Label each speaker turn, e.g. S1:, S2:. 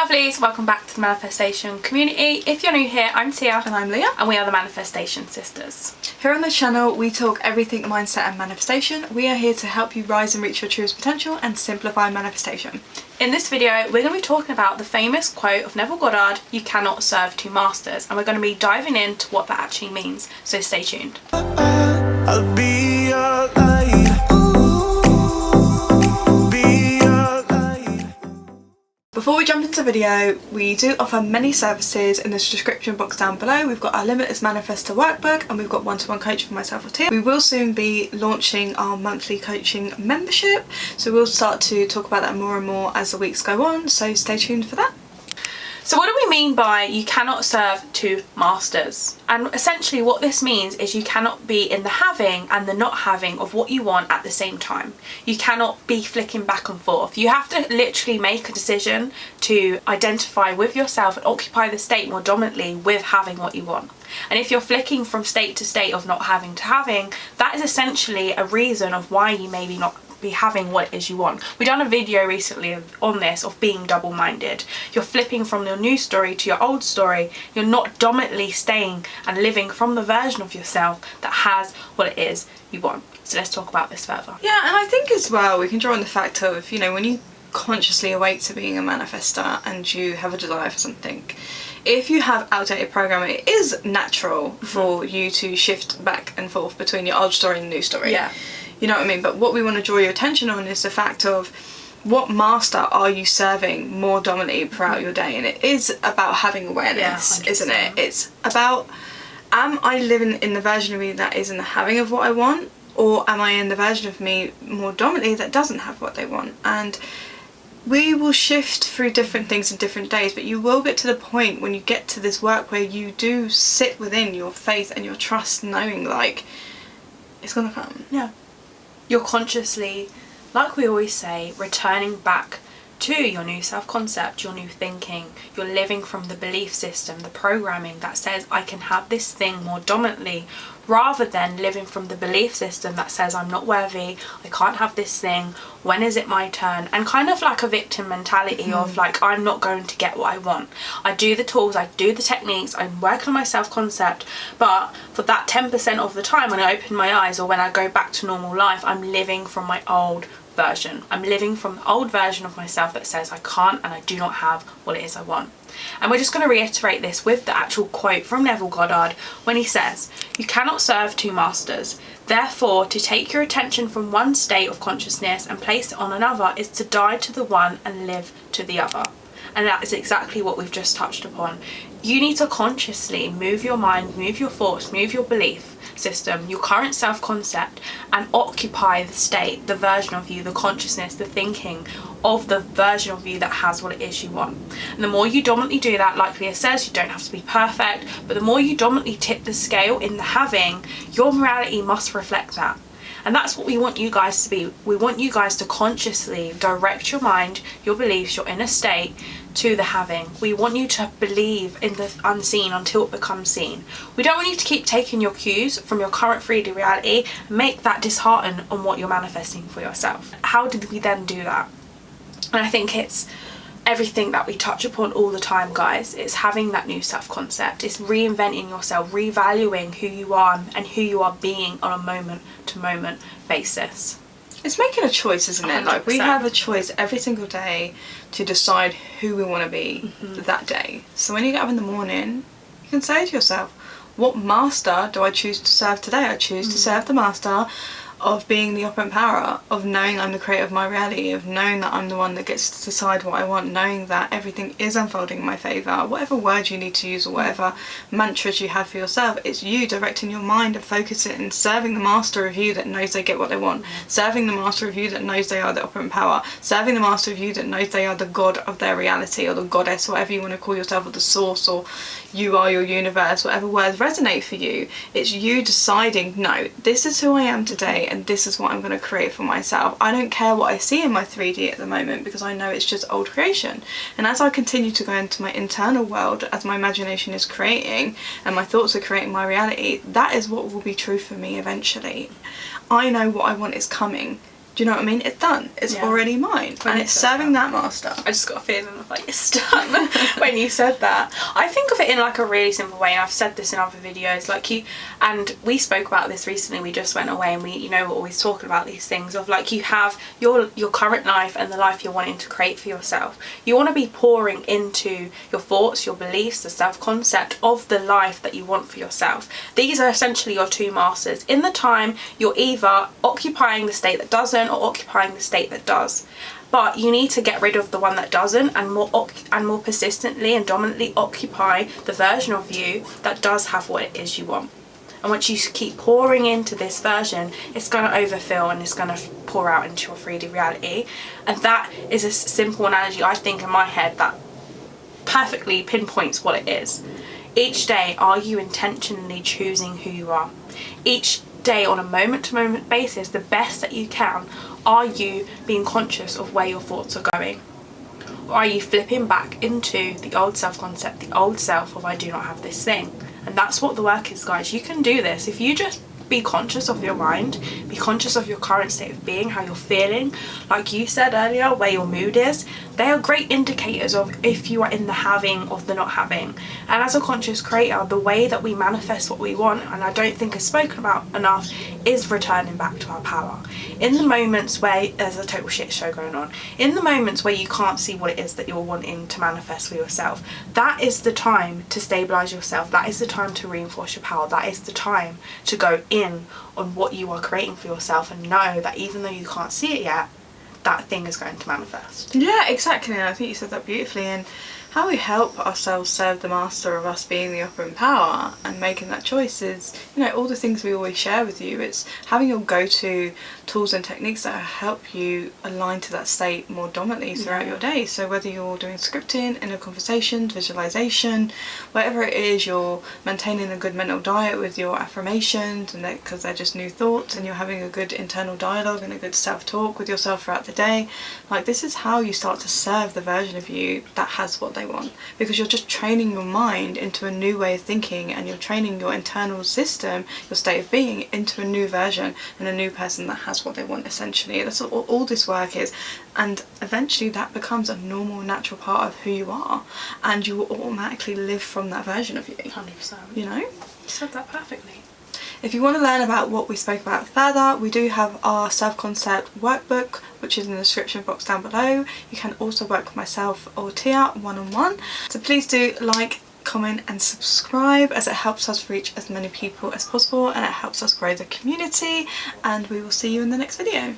S1: lovelies, welcome back to the manifestation community. If you're new here, I'm Tia
S2: and I'm Leah
S1: and we are the Manifestation Sisters.
S2: Here on this channel we talk everything mindset and manifestation. We are here to help you rise and reach your truest potential and simplify manifestation.
S1: In this video we're going to be talking about the famous quote of Neville Goddard, "You cannot serve two masters," and we're going to be diving into what that actually means, so stay tuned.
S3: I'll be your light.
S2: Before we jump into the video, we do offer many services in the description box down below. We've got our Limitless Manifestor workbook and we've got one-to-one coaching for myself or Tia. We will soon be launching our monthly coaching membership, so we'll start to talk about that more and more as the weeks go on, so stay tuned for that.
S1: So what do we mean by you cannot serve two masters? And essentially what this means is you cannot be in the having and the not having of what you want at the same time. You cannot be flicking back and forth. You have to literally make a decision to identify with yourself and occupy the state more dominantly with having what you want. And if you're flicking from state to state of not having to having, that is essentially a reason of why you maybe not be having what it is you want. We done a video recently on this, of being double-minded. You're flipping from your new story to your old story. You're not dominantly staying and living from the version of yourself that has what it is you want. So let's talk about this further.
S2: Yeah, and I think as well we can draw on the fact of, you know, when you consciously awake to being a manifestor and you have a desire for something, if you have outdated programming, it is natural for you to shift back and forth between your old story and the new story.
S1: Yeah.
S2: You know what I mean? But what we want to draw your attention on is the fact of what master are you serving more dominantly throughout your day? And it is about having awareness, isn't it? It's about, am I living in the version of me that is in the having of what I want? Or am I in the version of me more dominantly that doesn't have what they want? And we will shift through different things in different days, but you will get to the point when you get to this work where you do sit within your faith and your trust, knowing like it's gonna come.
S1: Yeah. You're consciously, like we always say, returning back to your new self-concept, your new thinking. You're living from the belief system, the programming that says I can have this thing more dominantly, rather than living from the belief system that says I'm not worthy, I can't have this thing, when is it my turn? And kind of like a victim mentality of like, I'm not going to get what I want. I do the tools, I do the techniques, I'm working on my self-concept, but for that 10% of the time when I open my eyes or when I go back to normal life, I'm living from my old version. I'm living from the old version of myself that says I can't and I do not have what it is I want. And we're just going to reiterate this with the actual quote from Neville Goddard when he says, "You cannot serve two masters. Therefore, to take your attention from one state of consciousness and place it on another is to die to the one and live to the other." And that is exactly what we've just touched upon. You need to consciously move your mind, move your thoughts, move your belief system, your current self-concept, and occupy the state, the version of you, the consciousness, the thinking of the version of you that has what it is you want. And the more you dominantly do that, like Leah says, you don't have to be perfect, but the more you dominantly tip the scale in the having, your morality must reflect that. And that's what we want you guys to be. We want you guys to consciously direct your mind, your beliefs, your inner state to the having. We want you to believe in the unseen until it becomes seen. We don't want you to keep taking your cues from your current 3D reality and make that dishearten on what you're manifesting for yourself. How did we then do that? And I think it's everything that we touch upon all the time, guys. It's having that new self-concept. It's reinventing yourself, revaluing who you are and who you are being on a moment-to-moment basis.
S2: It's making a choice, isn't it?
S1: 100%.
S2: Like we have a choice every single day to decide who we want to be that day. So when you get up in the morning, you can say to yourself, what master do I choose to serve today? I choose to serve the master of being the operant power, of knowing I'm the creator of my reality, of knowing that I'm the one that gets to decide what I want, knowing that everything is unfolding in my favour. Whatever words you need to use or whatever mantras you have for yourself, it's you directing your mind and focusing and serving the master of you that knows they get what they want, serving the master of you that knows they are the operant power, serving the master of you that knows they are the god of their reality, or the goddess, whatever you want to call yourself, or the source, or you are your universe, whatever words resonate for you. It's you deciding, no, this is who I am today and this is what I'm going to create for myself. I don't care what I see in my 3D at the moment because I know it's just old creation. And as I continue to go into my internal world, as my imagination is creating and my thoughts are creating my reality, that is what will be true for me eventually. I know what I want is coming. Do you know what I mean? It's done. It's already mine. And it's serving that master.
S1: I just got a feeling of like, it's done when you said that. I think of it in like a really simple way, and I've said this in other videos, like and we spoke about this recently. We just went away and we're always talking about these things of like, you have your current life and the life you're wanting to create for yourself. You want to be pouring into your thoughts, your beliefs, the self-concept of the life that you want for yourself. These are essentially your two masters. In the time, you're either occupying the state that doesn't or occupying the state that does, but you need to get rid of the one that doesn't and more persistently and dominantly occupy the version of you that does have what it is you want. And once you keep pouring into this version, it's going to overfill and it's going to pour out into your 3D reality. And that is a simple analogy, I think, in my head that perfectly pinpoints what it is. Each day, are you intentionally choosing who you are? Each day, on a moment-to-moment basis, the best that you can, are you being conscious of where your thoughts are going? Or are you flipping back into the old self-concept, the old self of I do not have this thing? And that's what the work is, guys. You can do this if you just be conscious of your mind, be conscious of your current state of being, how you're feeling. Like you said earlier, where your mood is. They are great indicators of if you are in the having or the not having. And as a conscious creator, the way that we manifest what we want, and I don't think is spoken about enough, is returning back to our power. In the moments where there's a total shit show going on, in the moments where you can't see what it is that you're wanting to manifest for yourself, that is the time to stabilize yourself. That is the time to reinforce your power. That is the time to go in on what you are creating for yourself and know that even though you can't see it yet, that thing is going to manifest.
S2: Yeah, exactly. And I think you said that beautifully. And how we help ourselves serve the master of us being the upper in power and making that choice is, all the things we always share with you. It's having your go-to tools and techniques that help you align to that state more dominantly throughout your day. So whether you're doing scripting, inner conversations, visualization, whatever it is, you're maintaining a good mental diet with your affirmations, and because they're just new thoughts, and you're having a good internal dialogue and a good self-talk with yourself throughout the day. Like, this is how you start to serve the version of you that has what they want, because you're just training your mind into a new way of thinking, and you're training your internal system, your state of being, into a new version and a new person that has what they want. Essentially, that's all this work is. And eventually that becomes a normal, natural part of who you are, and you will automatically live from that version of you.
S1: 100%.
S2: You
S1: said that perfectly.
S2: If you want to learn about what we spoke about further, we do have our self-concept workbook, which is in the description box down below. You can also work with myself or Tia one-on-one. So please do like, comment and subscribe, as it helps us reach as many people as possible and it helps us grow the community, and we will see you in the next video.